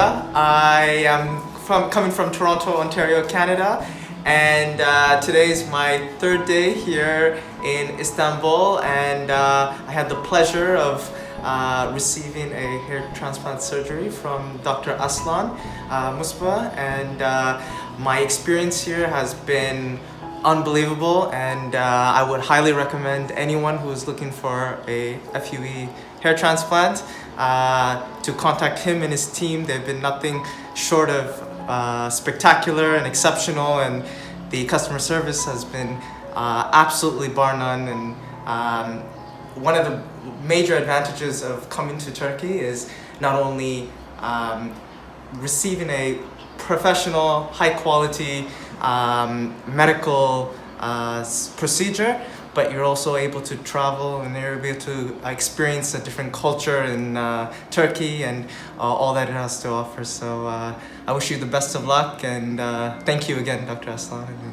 Pira. I am coming from Toronto, Ontario, Canada, and today is my third day here in Istanbul, and I had the pleasure of receiving a hair transplant surgery from Dr. ARSLAN Musbeh, and my experience here has been unbelievable, and I would highly recommend anyone who is looking for a FUE hair transplant to contact him and his team. They've been nothing short of spectacular and exceptional, and the customer service has been absolutely bar none. And one of the major advantages of coming to Turkey is not only receiving a professional, high quality medical procedure, but you're also able to travel and you're able to experience a different culture in Turkey and all that it has to offer. So I wish you the best of luck, and thank you again, Dr. ARSLAN.